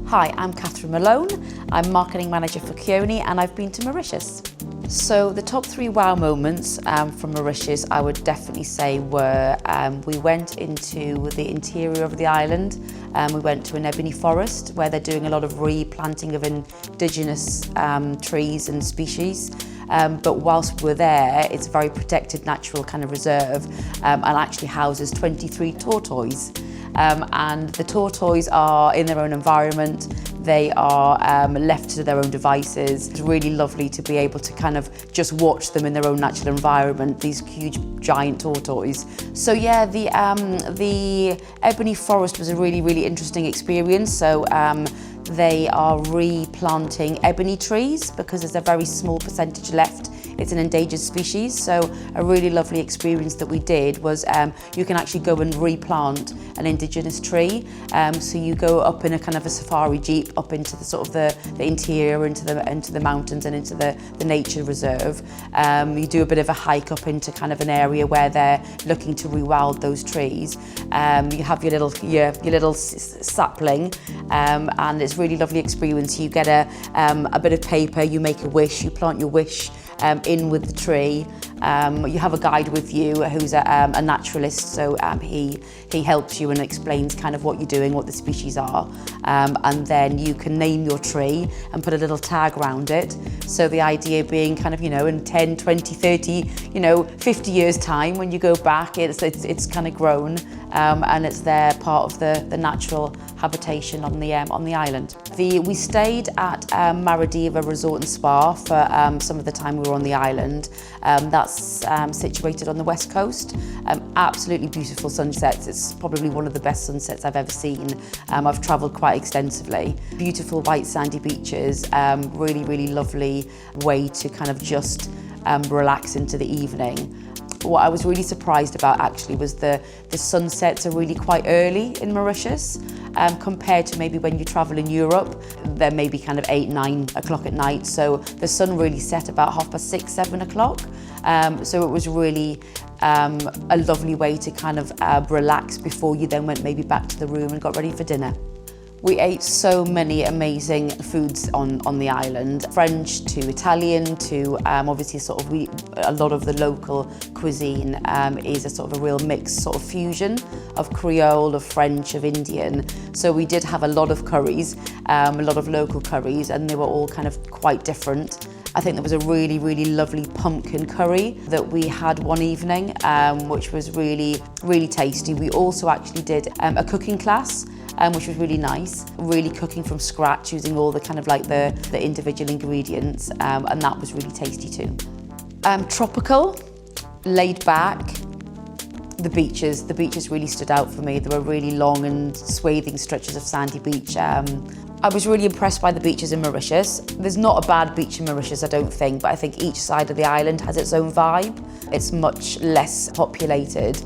Hi, I'm Kathryn Malone. I'm Marketing Manager for Kuoni and I've been to Mauritius. So the top 3 wow moments from Mauritius I would definitely say were we went into the interior of the island. We went to an ebony forest where they're doing a lot of replanting of indigenous trees and species. But whilst we're there, it's a very protected natural kind of reserve and actually houses 23 tortoise. And the tortoise are in their own environment. They are left to their own devices. It's really lovely to be able to kind of just watch them in their own natural environment, these huge giant tortoise. So yeah, the ebony forest was a really interesting experience. So they are replanting ebony trees because there's a very small percentage left. It's an endangered species, so a really lovely experience that we did was you can actually go and replant an indigenous tree. So you go up in a kind of a safari jeep up into the sort of the interior, into the mountains and into the nature reserve. You do a bit of a hike up into kind of an area where they're looking to rewild those trees. You have your little sapling, and it's really lovely experience. You get a bit of paper, you make a wish, you plant your wish in with the tree. You have a guide with you who's a naturalist, so he helps you and explains kind of what you're doing, what the species are, and then you can name your tree and put a little tag around it. So the idea being kind of, in 10, 20, 30, 50 years time when you go back, it's kind of grown and it's there, part of the natural habitation on the island. We stayed at Mauritius Resort and Spa for some of the time we were on the island. That's situated on the west coast. Absolutely beautiful sunsets. It's probably one of the best sunsets I've ever seen. I've travelled quite extensively. Beautiful white sandy beaches, really lovely way to kind of just relax into the evening. What I was really surprised about actually was the sunsets are really quite early in Mauritius compared to maybe when you travel in Europe. They're maybe kind of 8, 9 o'clock at night. So the sun really set about 6:30, 7 o'clock. So it was really a lovely way to kind of relax before you then went maybe back to the room and got ready for dinner. We ate so many amazing foods on the island, French to Italian to obviously a lot of the local cuisine is a sort of a real mix, sort of fusion of Creole, of French, of Indian. So we did have a lot of curries, a lot of local curries, and they were all kind of quite different. I think there was a really lovely pumpkin curry that we had one evening, which was really tasty. We also actually did a cooking class, which was really nice, really cooking from scratch using all the kind of like the individual ingredients, and that was really tasty too. Tropical, laid back. The beaches really stood out for me. They were really long and swathing stretches of sandy beach. I was really impressed by the beaches in Mauritius. There's not a bad beach in Mauritius, I don't think, but I think each side of the island has its own vibe. It's much less populated,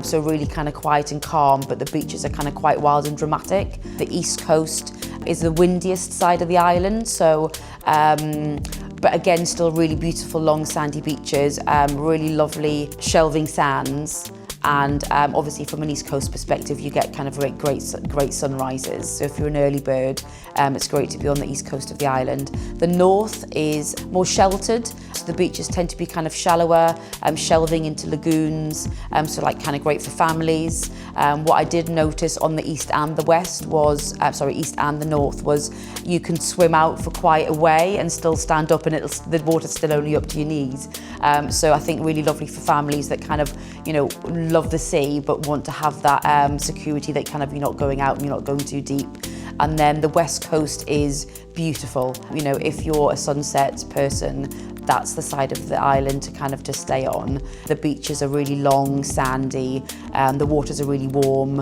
so really kind of quiet and calm, but the beaches are kind of quite wild and dramatic. The east coast is the windiest side of the island, so but again, still really beautiful long sandy beaches, really lovely shelving sands. And obviously from an East Coast perspective, you get kind of great sunrises. So if you're an early bird, it's great to be on the East Coast of the island. The north is more sheltered, so the beaches tend to be kind of shallower, shelving into lagoons, so like kind of great for families. What I did notice on the east and the west was, east and the north, was you can swim out for quite a way and still stand up and the water's still only up to your knees. So I think really lovely for families that kind of, love the sea but want to have that security that kind of you're not going out and you're not going too deep. And then the west coast is beautiful. If you're a sunset person, that's the side of the island to kind of just stay on. The beaches are really long, sandy, the waters are really warm.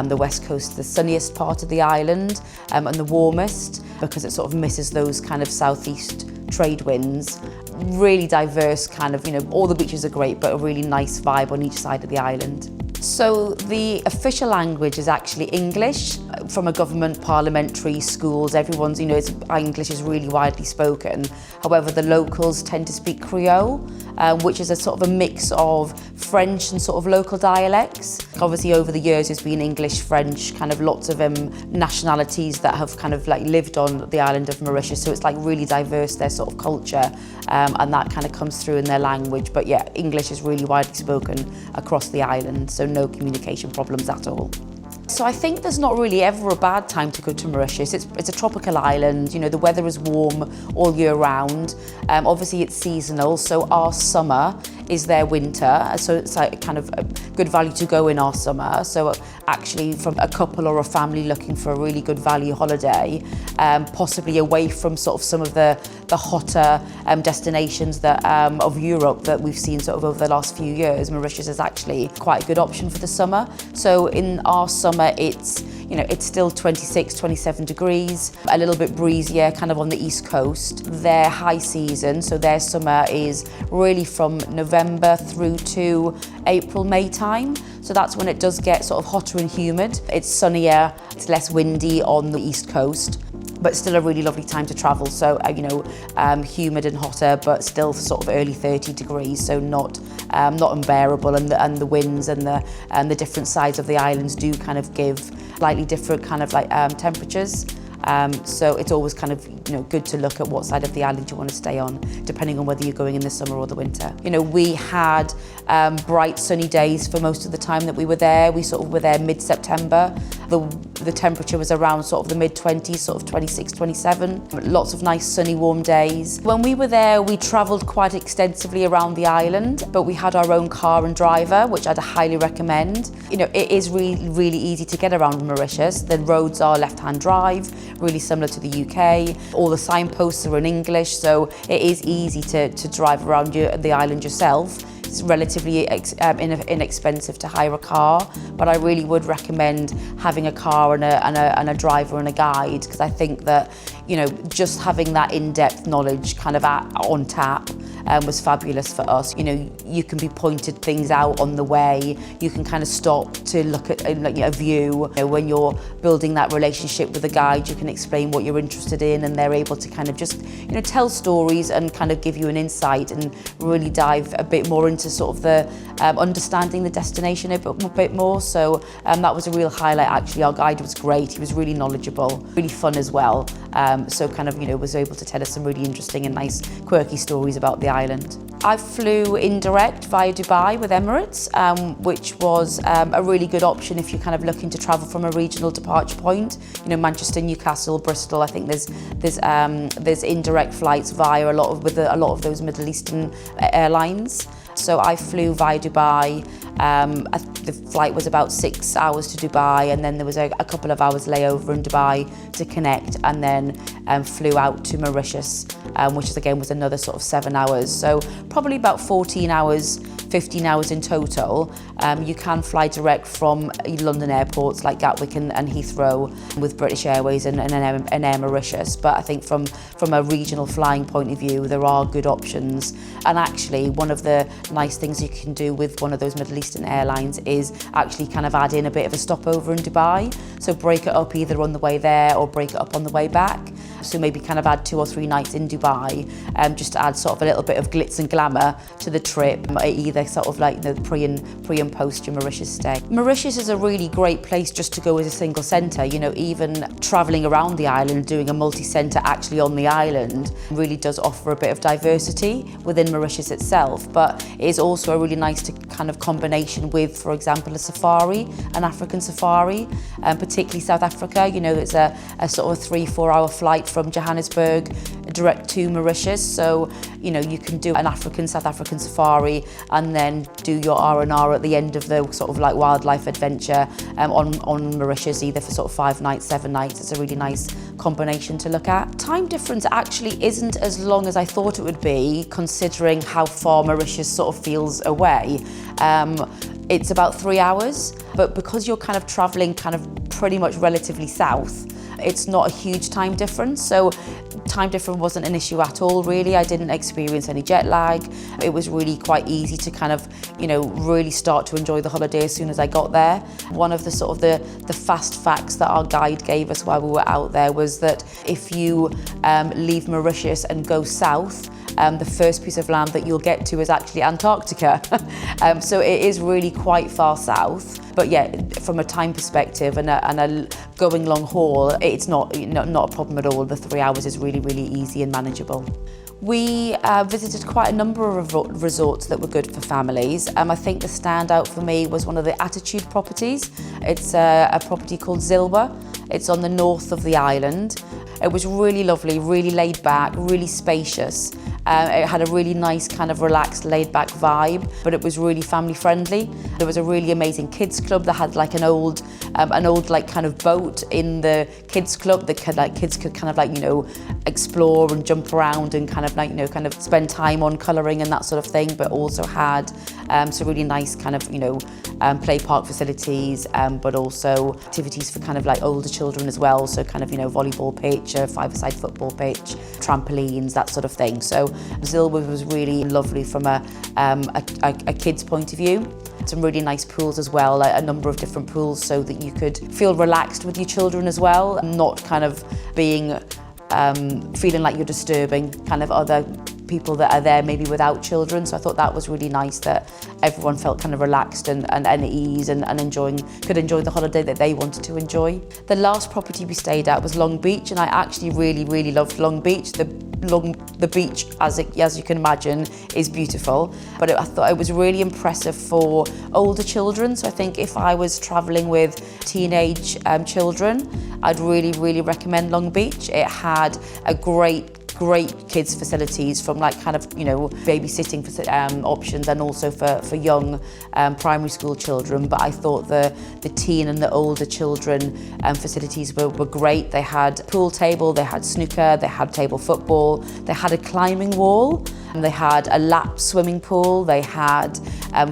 The west coast, the sunniest part of the island and the warmest because it sort of misses those kind of southeast trade winds. Really diverse kind of, all the beaches are great, but a really nice vibe on each side of the island. So the official language is actually English. From a government parliamentary schools, everyone's, English is really widely spoken. However, the locals tend to speak Creole, which is a sort of a mix of French and sort of local dialects. Obviously, over the years, there's been English, French, kind of lots of nationalities that have kind of like lived on the island of Mauritius. So it's like really diverse, their sort of culture, and that kind of comes through in their language. But yeah, English is really widely spoken across the island, so no communication problems at all. So I think there's not really ever a bad time to go to Mauritius. It's a tropical island, the weather is warm all year round. Obviously it's seasonal, so our summer is their winter, so it's like kind of a good value to go in our summer. So actually from a couple or a family looking for a really good value holiday, possibly away from sort of some of the hotter destinations that of Europe that we've seen sort of over the last few years, Mauritius is actually quite a good option for the summer. So in our summer, it's still 26, 27 degrees, a little bit breezier kind of on the east coast. Their high season, so their summer is really from November through to April, May time. So that's when it does get sort of hotter and humid. It's sunnier, it's less windy on the east coast, but still a really lovely time to travel. So, humid and hotter, but still sort of early 30 degrees, so not unbearable. And the winds and the different sides of the islands do kind of give slightly different kind of like temperatures. So it's always kind of good to look at what side of the island you want to stay on, depending on whether you're going in the summer or the winter. We had bright sunny days for most of the time that we were there. We sort of were there mid-September. The temperature was around sort of the mid-20s, sort of 26, 27. Lots of nice sunny warm days. When we were there, we travelled quite extensively around the island, but we had our own car and driver, which I'd highly recommend. It is really, really easy to get around Mauritius. The roads are left-hand drive, really similar to the UK. All the signposts are in English, so it is easy to drive around the island yourself. It's relatively inexpensive to hire a car, but I really would recommend having a car and a driver and a guide, because I think that just having that in-depth knowledge kind of on tap was fabulous for us. You can be pointed things out on the way. You can kind of stop to look at a view. When you're building that relationship with a guide, you can explain what you're interested in, and they're able to kind of just tell stories and kind of give you an insight and really dive a bit more into sort of the understanding the destination a bit more. So that was a real highlight actually. Our guide was great. He was really knowledgeable, really fun as well. So kind of was able to tell us some really interesting and nice quirky stories about the island. I flew indirect via Dubai with Emirates, which was a really good option if you're kind of looking to travel from a regional departure point. Manchester, Newcastle, Bristol. I think there's indirect flights via a lot of those Middle Eastern airlines. So I flew via Dubai. The flight was about 6 hours to Dubai, and then there was a couple of hours layover in Dubai to connect, and then flew out to Mauritius, which again was another sort of 7 hours. So probably about 14 hours, 15 hours in total. You can fly direct from London airports like Gatwick and Heathrow with British Airways and Air Mauritius. But I think from a regional flying point of view, there are good options. And actually, one of the nice things you can do with one of those Middle Eastern airlines is actually kind of add in a bit of a stopover in Dubai. So break it up either on the way there or break it up on the way back. So maybe kind of add 2 or 3 nights in Dubai, just to add sort of a little bit of glitz and glamour to the trip, either sort of like the pre and post your Mauritius stay. Mauritius is a really great place just to go as a single centre. Even travelling around the island, doing a multi-centre actually on the island really does offer a bit of diversity within Mauritius itself, but it is also a really nice kind of combination with, for example, a safari, an African safari, particularly South Africa. It's a sort of 3-4 hour flight from Johannesburg direct to Mauritius, so you can do an South African safari and then do your R&R at the end of the sort of like wildlife adventure on Mauritius, either for sort of 5 nights, 7 nights. It's a really nice combination to look at. Time difference actually isn't as long as I thought it would be, considering how far Mauritius sort of feels away. It's about 3 hours, but because you're kind of travelling kind of pretty much relatively south, It's not a huge time difference, so time difference wasn't an issue at all, really. I didn't experience any jet lag. It was really quite easy to kind of, really start to enjoy the holiday as soon as I got there. One of the sort of the fast facts that our guide gave us while we were out there was that if you leave Mauritius and go south, the first piece of land that you'll get to is actually Antarctica. So it is really quite far south. But yeah, from a time perspective and a going long haul, it's not a problem at all. The 3 hours is really, really easy and manageable. We visited quite a number of resorts that were good for families. I think the standout for me was one of the Attitude properties. It's a property called Zilba. It's on the north of the island. It was really lovely, really laid back, really spacious. It had a really nice kind of relaxed, laid back vibe, but it was really family friendly. There was a really amazing kids club that had like an old like kind of boat in the kids club that kids could kind of explore and jump around and kind of spend time on colouring and that sort of thing, but also had some really nice kind of play park facilities, but also activities for kind of like older children as well, so kind of volleyball pitch, a five-a-side football pitch, trampolines, that sort of thing. So Zilba was really lovely from a kid's point of view. Some really nice pools as well, a number of different pools, so that you could feel relaxed with your children as well, not kind of being feeling like you're disturbing kind of other people that are there maybe without children. So I thought that was really nice that everyone felt kind of relaxed and at ease and could enjoy the holiday that they wanted to enjoy. The last property we stayed at was Long Beach, and I actually really, really loved Long Beach. The beach, as you can imagine, is beautiful, but I thought it was really impressive for older children. So I think if I was traveling with teenage children, I'd really, really recommend Long Beach. It had a great kids facilities, from like kind of babysitting options, and also for young primary school children. But I thought the teen and the older children facilities were great. They had pool table, they had snooker, they had table football, they had a climbing wall, and they had a lap swimming pool, they had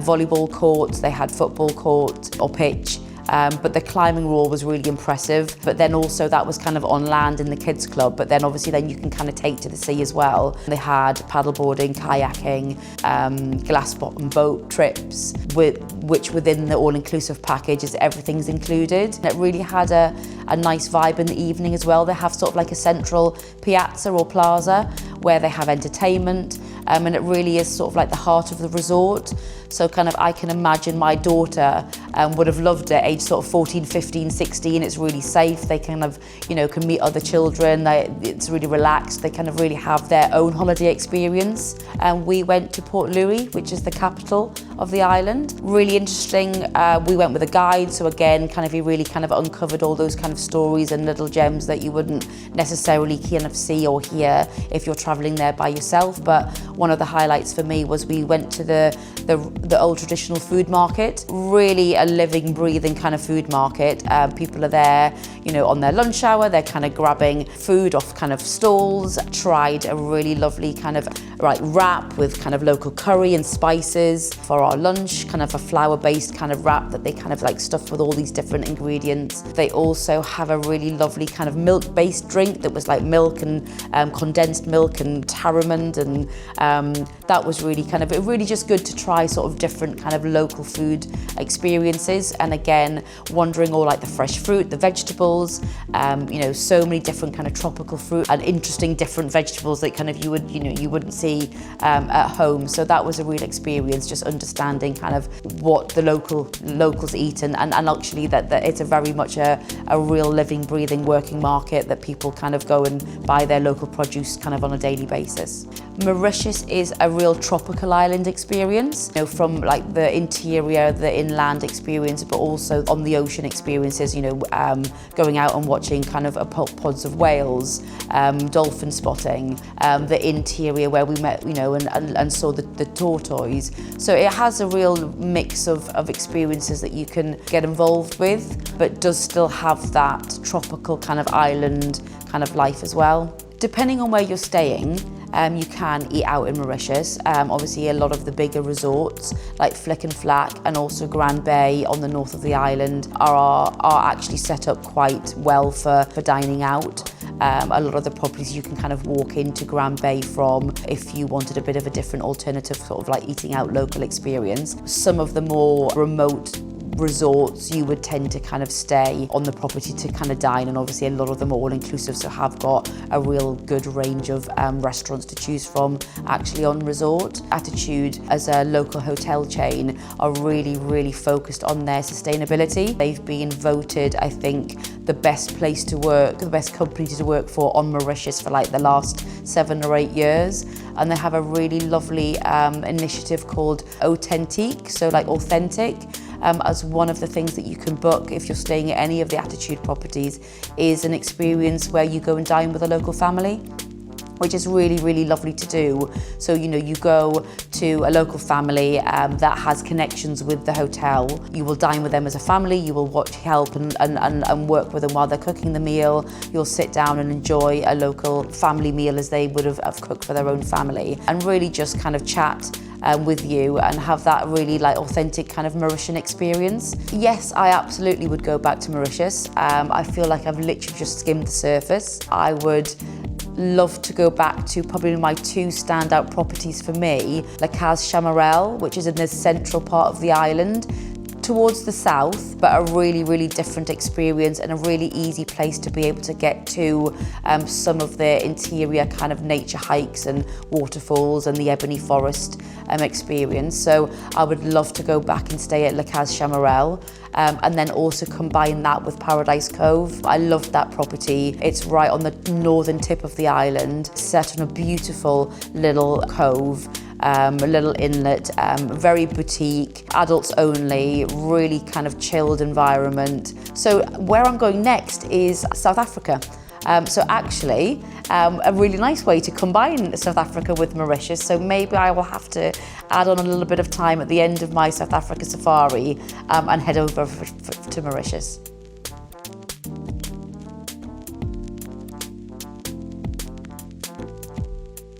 volleyball courts, they had football court or pitch. But the climbing wall was really impressive. But then also that was kind of on land in the kids club, but then obviously then you can kind of take to the sea as well. They had paddleboarding, kayaking, glass bottom boat trips, which within the all-inclusive package is everything's included. And it really had a nice vibe in the evening as well. They have sort of like a central piazza or plaza where they have entertainment, and it really is sort of like the heart of the resort. So kind of I can imagine my daughter would have loved it, age sort of 14, 15, 16. It's really safe. They kind of, can meet other children. It's really relaxed. They kind of really have their own holiday experience. And we went to Port Louis, which is the capital of the island. Really interesting. We went with a guide. So again, he really kind of uncovered all those kind of stories and little gems that you wouldn't necessarily kind of see or hear if you're traveling there by yourself. But one of the highlights for me was we went to the old traditional food market. Really a living, breathing kind of food market. People are there, on their lunch hour. They're kind of grabbing food off kind of stalls. Tried a really lovely kind of wrap with kind of local curry and spices for our lunch. Kind of a flour-based kind of wrap that they kind of stuffed with all these different ingredients. They also have a really lovely kind of milk-based drink that was like milk and condensed milk and tamarind, and that was really really just good to try sort of different kind of local food experiences. And again, wondering all like the fresh fruit, the vegetables, so many different kind of tropical fruit and interesting different vegetables that kind of you wouldn't see at home. So that was a real experience, just understanding kind of what the locals eat, and actually that it's a very much a real living, breathing, working market that people kind of go and buy their local produce kind of on a daily basis. Mauritius is a real tropical island experience, from like the interior, the inland experience, but also on the ocean experiences, going out and watching kind of pods of whales, dolphin spotting, the interior where we met, and saw the tortoise. So it has a real mix of experiences that you can get involved with, but does still have that tropical kind of island kind of life as well. Depending on where you're staying, you can eat out in Mauritius. Obviously a lot of the bigger resorts like Flick and Flack and also Grand Bay on the north of the island are actually set up quite well for dining out. A lot of the properties you can kind of walk into Grand Bay from if you wanted a bit of a different alternative sort of like eating out local experience. Some of the more remote resorts you would tend to kind of stay on the property to kind of dine, and obviously a lot of them are all inclusive, so have got a real good range of restaurants to choose from actually on resort. Attitude as a local hotel chain are really focused on their sustainability. They've been voted, I think, the best place to work, the best company to work for on Mauritius for like the last 7 or 8 years, and they have a really lovely initiative called Authentique, so like authentic. As one of the things that you can book if you're staying at any of the Attitude properties is an experience where you go and dine with a local family, which is really lovely to do. So, you know, you go to a local family that has connections with the hotel. You will dine with them as a family, you will help and work with them while they're cooking the meal. You'll sit down and enjoy a local family meal as they would have cooked for their own family, and really just kind of chat with you and have that really like authentic kind of Mauritian experience. Yes, I absolutely would go back to Mauritius. I feel like I've literally just skimmed the surface. I would love to go back to probably my 2 standout properties for me, La Case Chamarel, which is in the central part of the island, towards the south, but a really different experience and a really easy place to be able to get to some of the interior kind of nature hikes and waterfalls and the ebony forest experience. So I would love to go back and stay at La Case Chamarel. And then also combine that with Paradise Cove. I loved that property. It's right on the northern tip of the island, set on a beautiful little cove, a little inlet, very boutique, adults only, really kind of chilled environment. So where I'm going next is South Africa. So actually, a really nice way to combine South Africa with Mauritius. So maybe I will have to add on a little bit of time at the end of my South Africa safari and head over to Mauritius.